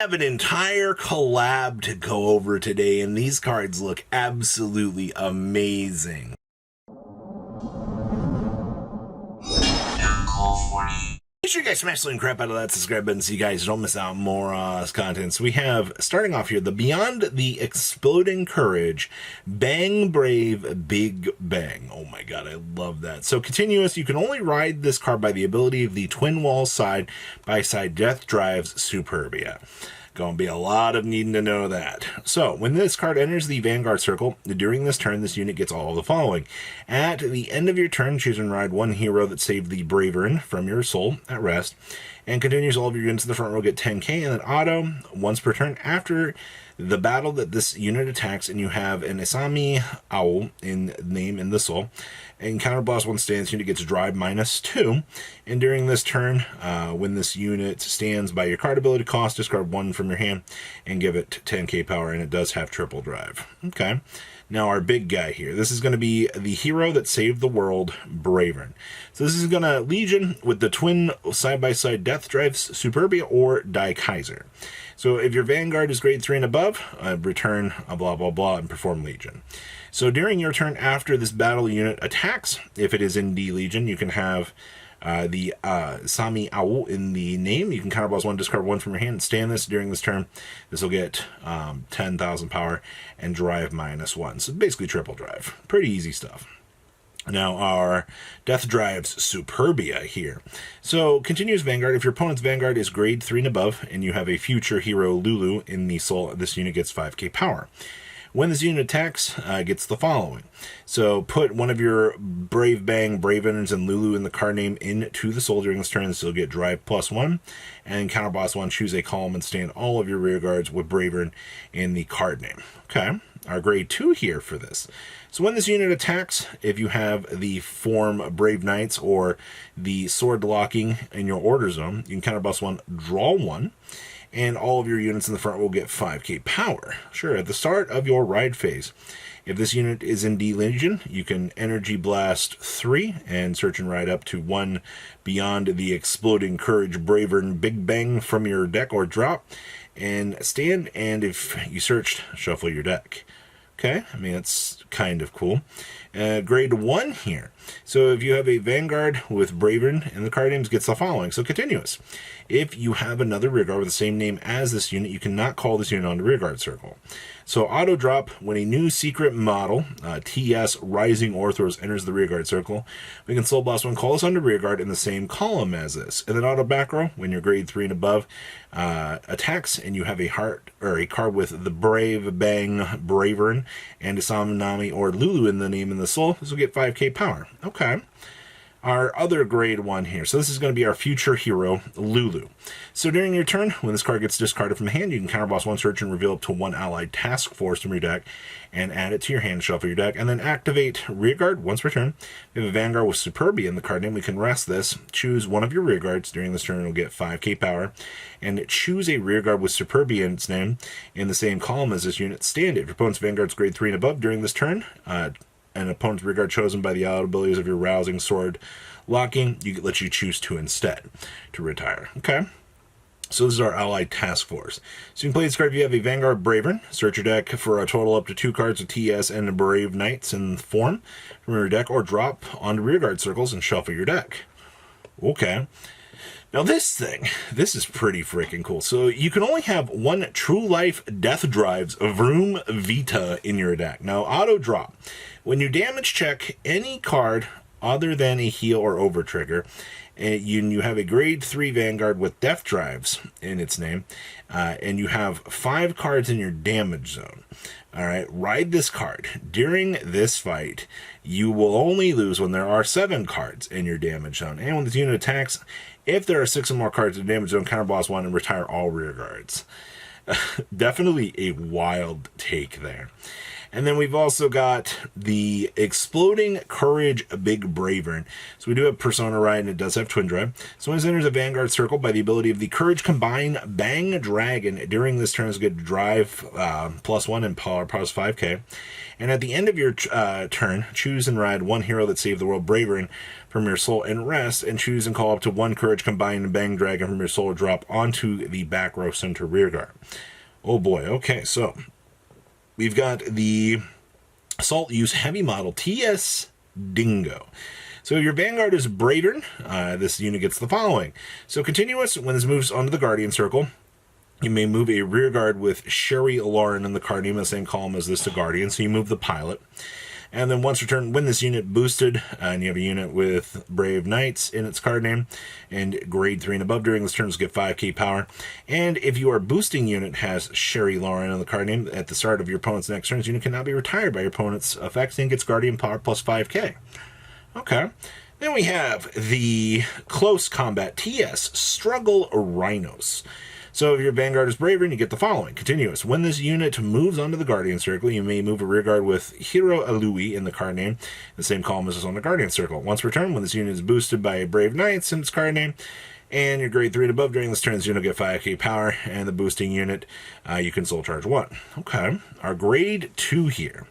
Have an entire collab to go over today, and these cards look absolutely amazing. Make sure you guys smash the crap out of that subscribe button so you guys don't miss out on more content. So we have, starting off here, the Beyond the Exploding Courage Bang Brave Big Bang. Oh my god, I love that. So continuous, you can only ride this card by the ability of the Twin Wall Side by Side Death Drives Superbia. Going to be a lot of needing to know that. So, when this card enters the Vanguard circle, during this turn, this unit gets all of the following. At the end of your turn, choose and ride one hero that saved the Bravern from your soul at rest, and continues all of your units in the front row get 10k, and then auto, once per turn, after the battle that this unit attacks, and you have an Asami Owl in name in the soul, and counter boss one stance unit gets drive -2, and during this turn, when this unit stands by your card ability cost, discard one from your hand and give it 10k power, and it does have triple drive. Okay, now our big guy here, this is going to be the hero that saved the world, Bravern. So this is going to Legion with the twin side-by-side death drives Superbia or Die Kaiser. So if your Vanguard is grade 3 and above, return a blah blah blah and perform Legion. So during your turn after this battle unit attacks, if it is in D Legion, you can have the Sami Owl in the name. You can counterboss one, discard one from your hand, and stand this during this turn. This will get 10,000 power and drive -1. So basically triple drive. Pretty easy stuff. Now our Death Drives Superbia here. So continuous Vanguard. If your opponent's Vanguard is grade 3 and above, and you have a future hero Lulu in the soul, this unit gets 5k power. When this unit attacks, gets the following. So put one of your Brave Bang, Bravens, and Lulu in the card name into the soul during this turn. This will get drive +1. And counter boss one, choose a column and stand all of your rear guards with Bravern in the card name. Okay, our grade 2 here for this. So when this unit attacks, if you have the form Brave Knights or the sword locking in your order zone, you can counter boss one, draw one, and all of your units in the front will get 5k power. Sure, at the start of your ride phase, if this unit is in D Legion, you can Energy Blast 3 and search and ride up to one Beyond the Exploding Courage Bravern Big Bang from your deck or drop, and stand, and if you searched, shuffle your deck. Okay, I mean, that's kind of cool. Grade 1 here. So if you have a Vanguard with Bravern in the card names, gets the following. So continuous. If you have another rearguard with the same name as this unit, you cannot call this unit on the rearguard circle. So auto drop, when a new secret model, TS Rising Orthos, enters the rearguard circle, we can soul boss one, call this under rearguard in the same column as this. And then auto back row, when you're grade 3 and above, attacks, and you have a heart or a card with the Brave Bang Bravern and Asamnami or Lulu in the name and the soul, this will get 5k power. Okay. Our other grade 1 here. So this is going to be our future hero, Lulu. So during your turn, when this card gets discarded from the hand, you can counterboss one, search and reveal up to one allied task force from your deck and add it to your hand, shuffle your deck, and then activate rearguard once per turn. If you have a Vanguard with Superbia in the card name, we can rest this, choose one of your rearguards during this turn, it'll get 5k power, and choose a rearguard with Superbia in its name in the same column as this unit. Stand it. If your opponent's Vanguard's grade 3 and above during this turn, an opponent's rearguard chosen by the allied abilities of your rousing sword locking, you let you choose two instead to retire. Okay, so this is our allied task force. So you can play this card if you have a Vanguard Bravern. Search your deck for a total up to 2 cards of TS and Brave Knights in form from your deck, or drop onto rearguard circles and shuffle your deck. Okay. Now this is pretty freaking cool. So you can only have one True Life Death Drives Vroom Vita in your deck. Now auto drop. When you damage check any card other than a heal or over trigger, and you have a grade 3 Vanguard with Death Drives in its name, and you have 5 cards in your damage zone. Alright, ride this card. During this fight, you will only lose when there are 7 cards in your damage zone. And when this unit attacks, if there are 6 or more cards in the damage zone, counterboss one and retire all rear guards. Definitely a wild take there. And then we've also got the Exploding Courage Big Bravern. So we do have Persona Ride, and it does have Twin Drive. So when it enters a Vanguard circle by the ability of the Courage Combine Bang Dragon, during this turn is good drive +1 and power +5k. And at the end of your turn, choose and ride one hero that saved the world Bravern from your soul and rest, and choose and call up to one Courage Combine Bang Dragon from your soul or drop onto the back row center rear guard. Oh boy, okay, so we've got the Assault Use Heavy Model TS Dingo. So if your Vanguard is Bravern, this unit gets the following. So continuous, when this moves onto the Guardian Circle, you may move a rear guard with Sherry Lauren in the card name in the same column as this to Guardian, so you move the pilot. And then once returned, when this unit boosted, and you have a unit with Brave Knights in its card name, and grade 3 and above during this turn, get 5k power. And if your boosting unit has Sherry Lauren in the card name, at the start of your opponent's next turn, this unit cannot be retired by your opponent's effects and gets Guardian power plus 5k. Okay. Then we have the Close Combat TS Struggle Rhinos. So if your Vanguard is Bravern, you get the following. Continuous. When this unit moves onto the Guardian Circle, you may move a rear guard with Hiro Alui in the card name, the same column as is on the Guardian Circle. Once returned, when this unit is boosted by Brave Knights in its card name, and your grade 3 and above during this turn, this unit will get 5k power, and the boosting unit, you can soul charge 1. Okay. Our grade 2 here.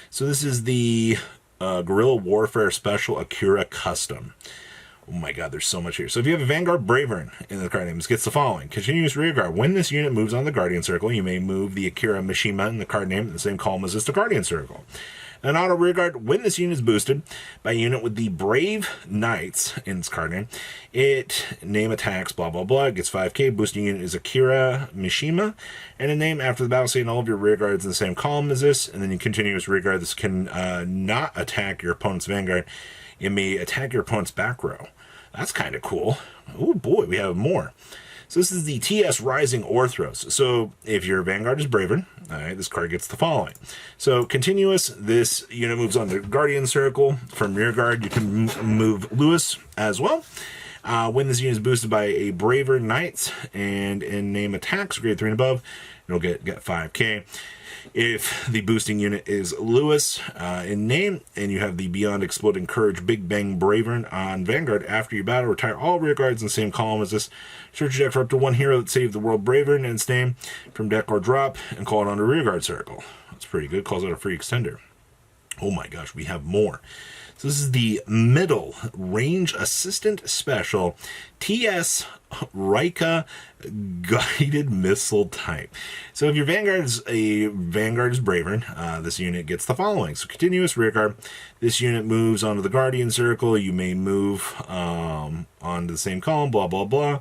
So this is the Guerrilla Warfare Special Akira Custom. Oh my god, there's so much here. So if you have a Vanguard Bravern in the card name, this gets the following. Continuous rear guard. When this unit moves on the Guardian Circle, you may move the Akira Mishima in the card name in the same column as this to Guardian Circle. An auto rear guard, when this unit is boosted by a unit with the Brave Knights in its card name, it name attacks, blah, blah, blah, gets 5k. Boosting unit is Akira Mishima, and a name after the battle saying all of your rear guards in the same column as this, and then you continuous rear guard. This can not attack your opponent's Vanguard. It may attack your opponent's back row. That's kind of cool. Oh boy, we have more. So this is the TS Rising Orthos. So if your Vanguard is Bravern, all right, this card gets the following. So continuous, this unit moves on the Guardian Circle. From rear guard, you can move Lewis as well. When this unit is boosted by a Braver Knights and in name attacks, grade 3 and above, it'll get 5k. If the boosting unit is Lewis in name, and you have the Beyond Exploding Courage Big Bang Bravern on Vanguard, after your battle, retire all rear guards in the same column as this. Search your deck for up to one hero that saved the world Bravern in its name from deck or drop, and call it on a rear guard circle. That's pretty good. Calls out a free extender. Oh my gosh, we have more. So this is the Middle Range Assistant Special TS Rika Guided Missile Type. So if your Vanguard is Bravern, this unit gets the following. So continuous rear guard. This unit moves onto the Guardian Circle. You may move onto the same column, blah, blah, blah.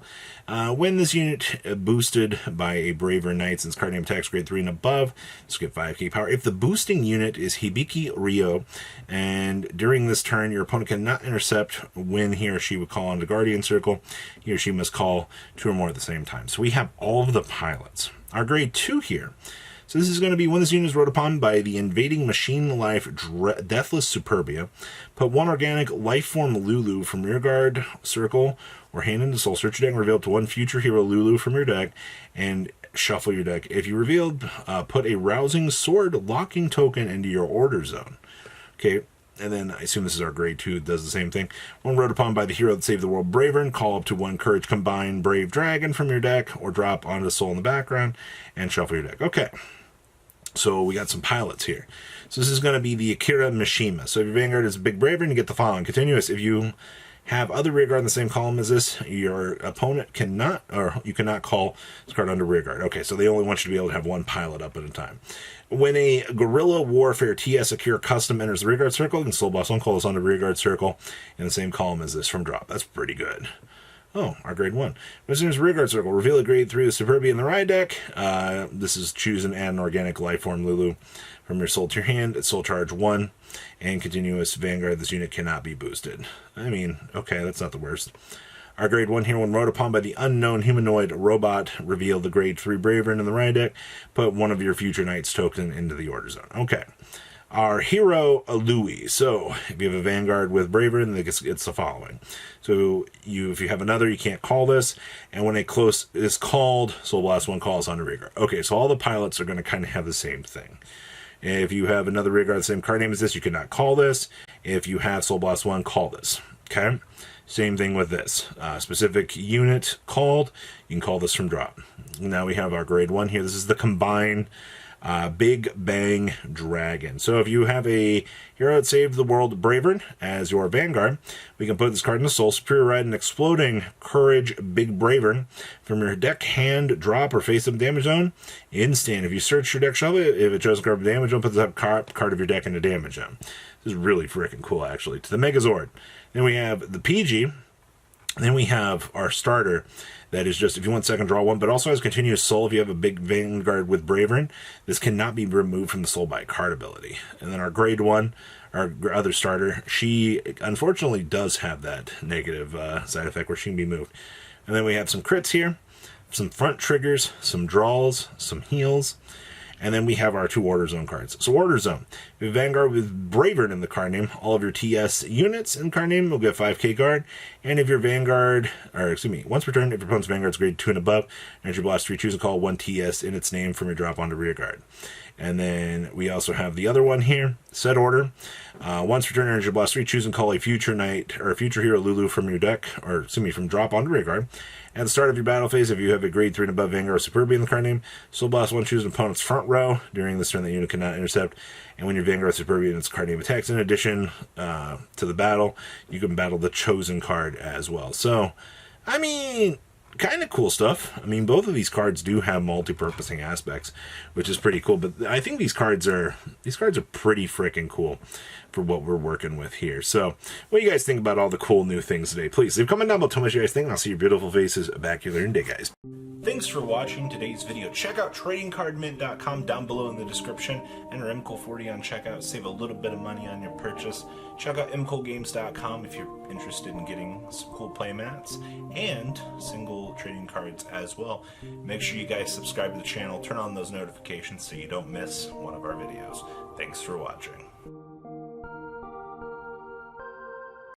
When this unit boosted by a Braver Knights and its card name attacks grade 3 and above, this will get 5k power. If the boosting unit is Hibiki Ryo, and during this turn, your opponent cannot intercept when he or she would call on the Guardian Circle, he or she must call 2 or more at the same time. So we have all of the pilots. Our grade 2 here. So this is going to be when this unit is rode upon by the invading machine life Deathless Superbia. Put one organic life form Lulu from your guard circle or hand into soul. Search your deck and reveal up to one future hero Lulu from your deck and shuffle your deck. If you revealed, put a rousing sword locking token into your order zone. Okay. And then I assume this is our grade 2. It does the same thing. When rode upon by the hero that saved the world Bravern, call up to one Courage Combine Brave Dragon from your deck or drop onto the soul in the background and shuffle your deck. Okay. So we got some pilots here. So this is going to be the Akira Mishima. So if your Vanguard is a big Bravern, you get the following. Continuous. If you have other rear guard in the same column as this, your opponent cannot, or you cannot call this card under rear guard. Okay, so they only want you to be able to have one pilot up at a time. When a Guerrilla Warfare TS Akira Custom enters the rear guard circle, you can soul blast one, call this on the rear guard circle in the same column as this from drop. That's pretty good. Oh, our grade 1. When there's rear guard circle, reveal a grade 3 of Superbia in the ride deck. This is choose and add an organic life form Lulu from your soul to your hand. It's soul charge 1 and continuous Vanguard. This unit cannot be boosted. I mean, okay, that's not the worst. Our grade 1 here, when rode upon by the unknown humanoid robot, reveal the grade 3 Bravern in the ride deck. Put one of your future knights token into the order zone. Okay. Our hero, Louis. So, if you have a Vanguard with Bravern, it's the following. So, if you have another, you can't call this. And when a close is called, Soul Blast 1 calls on the rear guard. Okay, so all the pilots are going to kind of have the same thing. If you have another rear guard, the same card name as this, you cannot call this. If you have Soul Blast 1, call this. Okay? Same thing with this. Specific unit called, you can call this from drop. Now we have our grade 1 here. This is the combined Big Bang Dragon. So if you have a hero that saved the world, Bravern, as your Vanguard, we can put this card in the Soul, Superior Red, and Exploding Courage Big Bravern from your deck, hand, drop, or face-up damage zone. Instant. If you search your deck shelf, if it shows a card of damage zone, put the card of your deck in the damage zone. This is really freaking cool, actually. To the Megazord. Then we have the PG. Then we have our starter. That is just, if you want second, draw one, but also has continuous soul if you have a big Vanguard with Bravern. This cannot be removed from the soul by a card ability. And then our grade 1, our other starter, she unfortunately does have that negative side effect where she can be moved. And then we have some crits here, some front triggers, some draws, some heals. And then we have our 2 Order Zone cards. So Order Zone, we have Vanguard with Bravern in the card name. All of your TS units in card name will get 5k guard. And if your Vanguard, or excuse me, once per turn, if your opponent's Vanguard's grade 2 and above, and your blast 3, choose and call 1 TS in its name from your drop onto rear guard. And then we also have the other one here, Set Order. Once per turn, energy blast 3, choose and call a future knight or a future hero Lulu from your deck, or excuse me, from drop onto rear guard. At the start of your battle phase, if you have a grade 3 and above Vanguard or Superbia in the card name, Soul Blast 1, choose an opponent's front row. During this turn, the unit cannot intercept. And when your Vanguard or Superbia in its card name attacks, in addition to the battle, you can battle the chosen card as well. So, I mean, kind of cool stuff. I mean, both of these cards do have multi-purposing aspects, which is pretty cool. But I think these cards are pretty freaking cool for what we're working with here. So, what do you guys think about all the cool new things today? Please leave a comment down below. Tell me what you guys think, and I'll see your beautiful faces back here in a day, guys. Thanks for watching today's video. Check out tradingcardmint.com down below in the description. Enter MCOL40 on checkout. Save a little bit of money on your purchase. Check out mcolgames.com if you're interested in getting some cool play mats and single trading cards as well. Make sure you guys subscribe to the channel. Turn on those notifications so you don't miss one of our videos. Thanks for watching.